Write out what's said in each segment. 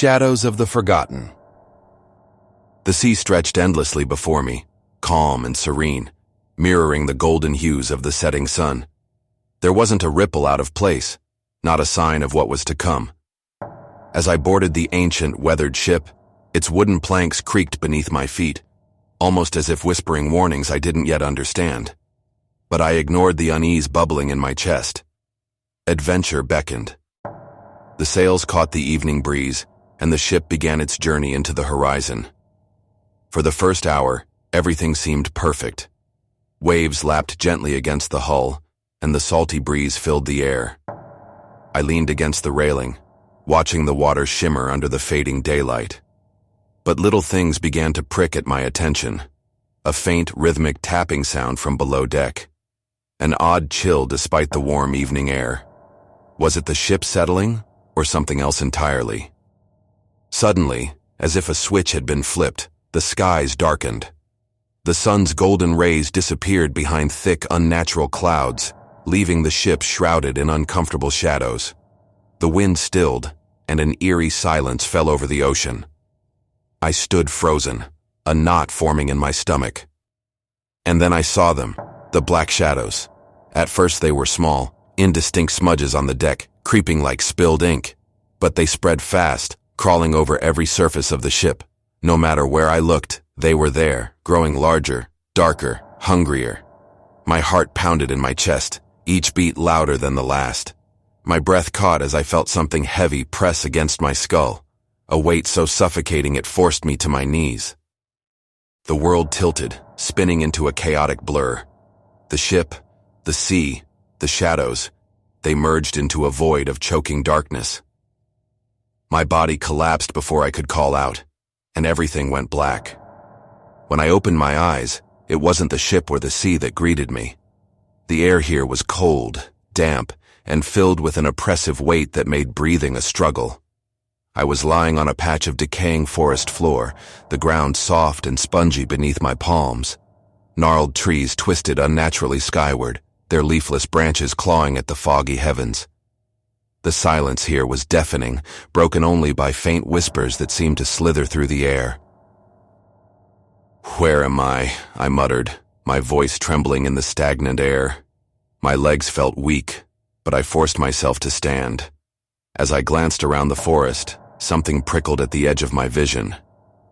Shadows of the Forgotten. The sea stretched endlessly before me, calm and serene, mirroring the golden hues of the setting sun. There wasn't a ripple out of place, not a sign of what was to come. As I boarded the ancient, weathered ship, its wooden planks creaked beneath my feet, almost as if whispering warnings I didn't yet understand. But I ignored the unease bubbling in my chest. Adventure beckoned. The sails caught the evening breeze, and the ship began its journey into the horizon. For the first hour, everything seemed perfect. Waves lapped gently against the hull, and the salty breeze filled the air. I leaned against the railing, watching the water shimmer under the fading daylight. But little things began to prick at my attention. A faint, rhythmic tapping sound from below deck. An odd chill despite the warm evening air. Was it the ship settling, or something else entirely? Suddenly, as if a switch had been flipped, the skies darkened. The sun's golden rays disappeared behind thick, unnatural clouds, leaving the ship shrouded in uncomfortable shadows. The wind stilled, and an eerie silence fell over the ocean. I stood frozen, a knot forming in my stomach. And then I saw them, the black shadows. At first they were small, indistinct smudges on the deck, creeping like spilled ink. But they spread fast, crawling over every surface of the ship. No matter where I looked, they were there, growing larger, darker, hungrier. My heart pounded in my chest, each beat louder than the last. My breath caught as I felt something heavy press against my skull, a weight so suffocating it forced me to my knees. The world tilted, spinning into a chaotic blur. The ship, the sea, the shadows, they merged into a void of choking darkness. My body collapsed before I could call out, and everything went black. When I opened my eyes, it wasn't the ship or the sea that greeted me. The air here was cold, damp, and filled with an oppressive weight that made breathing a struggle. I was lying on a patch of decaying forest floor, the ground soft and spongy beneath my palms. Gnarled trees twisted unnaturally skyward, their leafless branches clawing at the foggy heavens. The silence here was deafening, broken only by faint whispers that seemed to slither through the air. "Where am I?" I muttered, my voice trembling in the stagnant air. My legs felt weak, but I forced myself to stand. As I glanced around the forest, something prickled at the edge of my vision.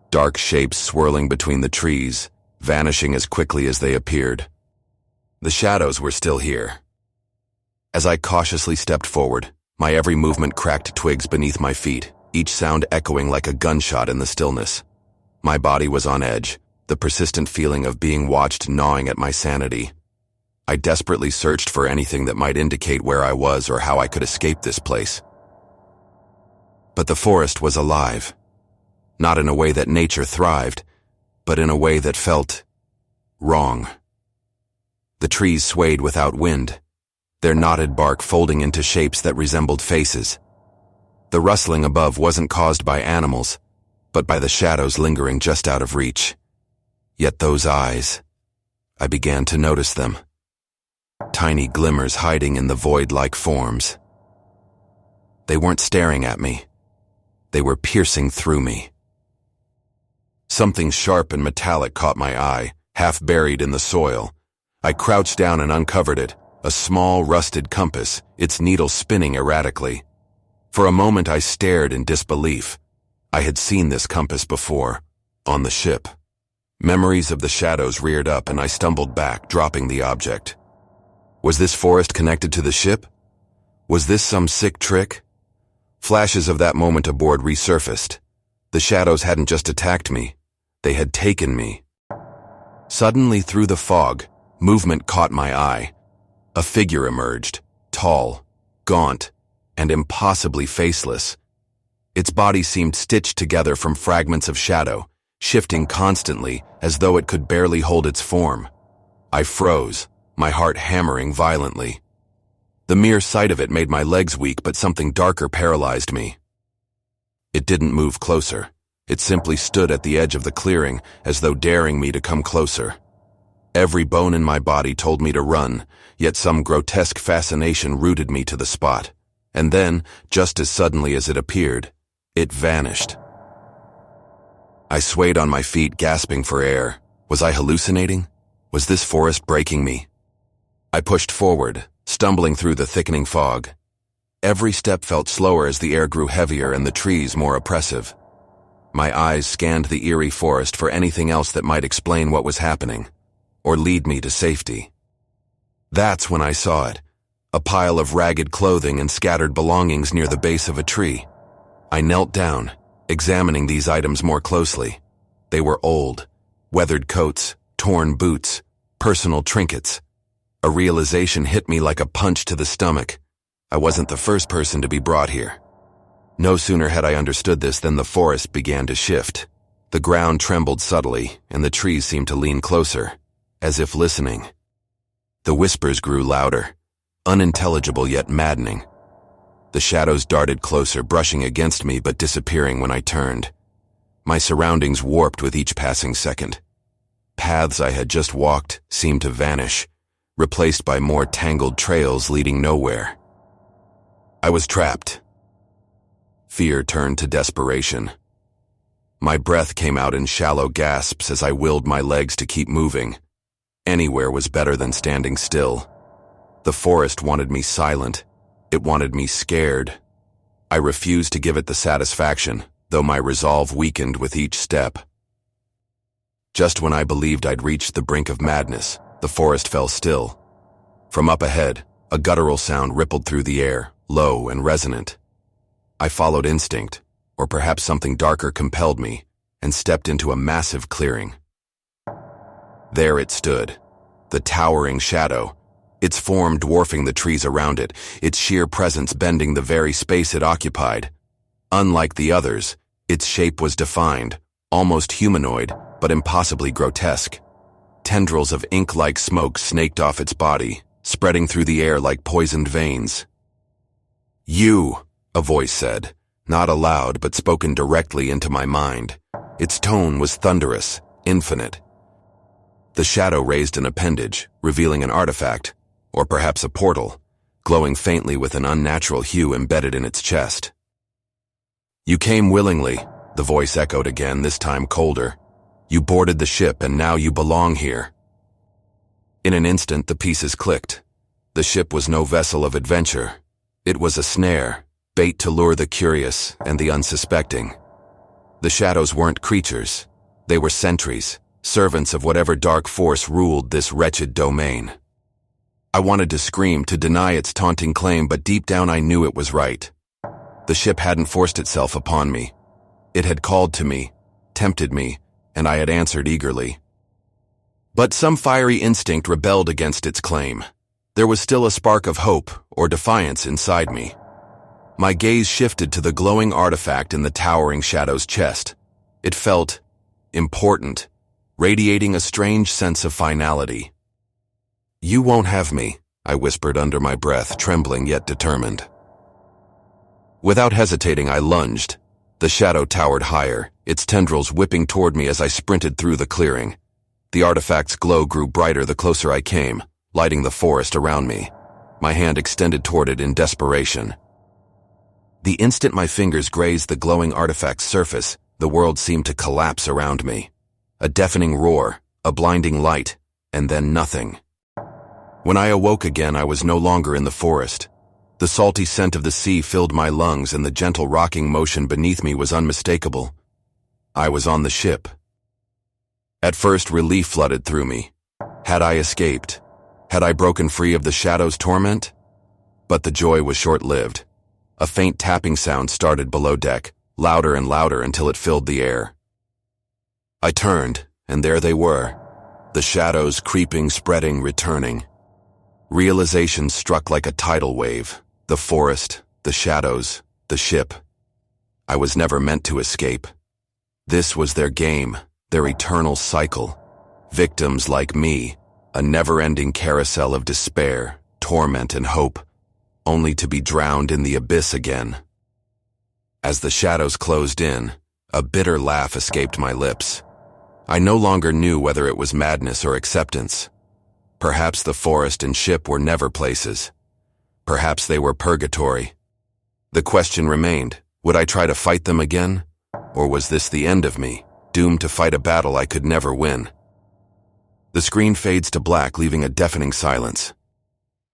Dark shapes swirling between the trees, vanishing as quickly as they appeared. The shadows were still here. As I cautiously stepped forward, my every movement cracked twigs beneath my feet, each sound echoing like a gunshot in the stillness. My body was on edge, the persistent feeling of being watched gnawing at my sanity. I desperately searched for anything that might indicate where I was or how I could escape this place. But the forest was alive. Not in a way that nature thrived, but in a way that felt wrong. The trees swayed without wind, their knotted bark folding into shapes that resembled faces. The rustling above wasn't caused by animals, but by the shadows lingering just out of reach. Yet those eyes, I began to notice them. Tiny glimmers hiding in the void-like forms. They weren't staring at me. They were piercing through me. Something sharp and metallic caught my eye, half buried in the soil. I crouched down and uncovered it, a small, rusted compass, its needle spinning erratically. For a moment I stared in disbelief. I had seen this compass before, on the ship. Memories of the shadows reared up and I stumbled back, dropping the object. Was this forest connected to the ship? Was this some sick trick? Flashes of that moment aboard resurfaced. The shadows hadn't just attacked me, they had taken me. Suddenly through the fog, movement caught my eye. A figure emerged, tall, gaunt, and impossibly faceless. Its body seemed stitched together from fragments of shadow, shifting constantly as though it could barely hold its form. I froze, my heart hammering violently. The mere sight of it made my legs weak, but something darker paralyzed me. It didn't move closer. It simply stood at the edge of the clearing, as though daring me to come closer. Every bone in my body told me to run, yet some grotesque fascination rooted me to the spot. And then, just as suddenly as it appeared, It vanished. I swayed on my feet, gasping for air. Was I hallucinating? Was this forest breaking me? I pushed forward, stumbling through the thickening fog. Every step felt slower as the air grew heavier and the trees more oppressive. My eyes scanned the eerie forest for anything else that might explain what was happening, or lead me to safety. That's when I saw it, a pile of ragged clothing and scattered belongings near the base of a tree. I knelt down, examining these items more closely. They were old, weathered coats, torn boots, personal trinkets. A realization hit me like a punch to the stomach. I wasn't the first person to be brought here. No sooner had I understood this than the forest began to shift. The ground trembled subtly, and the trees seemed to lean closer, as if listening. The whispers grew louder, unintelligible yet maddening. The shadows darted closer, brushing against me but disappearing when I turned. My surroundings warped with each passing second. Paths I had just walked seemed to vanish, replaced by more tangled trails leading nowhere. I was trapped. Fear turned to desperation. My breath came out in shallow gasps as I willed my legs to keep moving. Anywhere was better than standing still. The forest wanted me silent. It wanted me scared. I refused to give it the satisfaction, though my resolve weakened with each step. Just when I believed I'd reached the brink of madness, the forest fell still. From up ahead, a guttural sound rippled through the air, low and resonant. I followed instinct, or perhaps something darker compelled me, and stepped into a massive clearing. There it stood, the towering shadow, its form dwarfing the trees around it, its sheer presence bending the very space it occupied. Unlike the others, its shape was defined, almost humanoid, but impossibly grotesque. Tendrils of ink-like smoke snaked off its body, spreading through the air like poisoned veins. "You," a voice said, not aloud but spoken directly into my mind. Its tone was thunderous, infinite. The shadow raised an appendage, revealing an artifact, or perhaps a portal, glowing faintly with an unnatural hue embedded in its chest. "You came willingly," the voice echoed again, this time colder. "You boarded the ship and now you belong here." In an instant the pieces clicked. The ship was no vessel of adventure. It was a snare, bait to lure the curious and the unsuspecting. The shadows weren't creatures. They were sentries, servants of whatever dark force ruled this wretched domain. I wanted to scream, to deny its taunting claim, but deep down I knew it was right. The ship hadn't forced itself upon me. It had called to me, tempted me, and I had answered eagerly. But some fiery instinct rebelled against its claim. There was still a spark of hope or defiance inside me. My gaze shifted to the glowing artifact in the towering shadow's chest. It felt important, radiating a strange sense of finality. "You won't have me," I whispered under my breath, trembling yet determined. Without hesitating, I lunged. The shadow towered higher, its tendrils whipping toward me as I sprinted through the clearing. The artifact's glow grew brighter the closer I came, lighting the forest around me. My hand extended toward it in desperation. The instant my fingers grazed the glowing artifact's surface, the world seemed to collapse around me. A deafening roar, a blinding light, and then nothing. When I awoke again, I was no longer in the forest. The salty scent of the sea filled my lungs, and the gentle rocking motion beneath me was unmistakable. I was on the ship. At first, relief flooded through me. Had I escaped? Had I broken free of the shadow's torment? But the joy was short-lived. A faint tapping sound started below deck, louder and louder until it filled the air. I turned, and there they were. The shadows creeping, spreading, returning. Realization struck like a tidal wave. The forest, the shadows, the ship. I was never meant to escape. This was their game, their eternal cycle. Victims like me, a never-ending carousel of despair, torment, and hope, only to be drowned in the abyss again. As the shadows closed in, a bitter laugh escaped my lips. I no longer knew whether it was madness or acceptance. Perhaps the forest and ship were never places. Perhaps they were purgatory. The question remained, Would I try to fight them again? Or was this the end of me, doomed to fight a battle I could never win? The screen fades to black, leaving a deafening silence.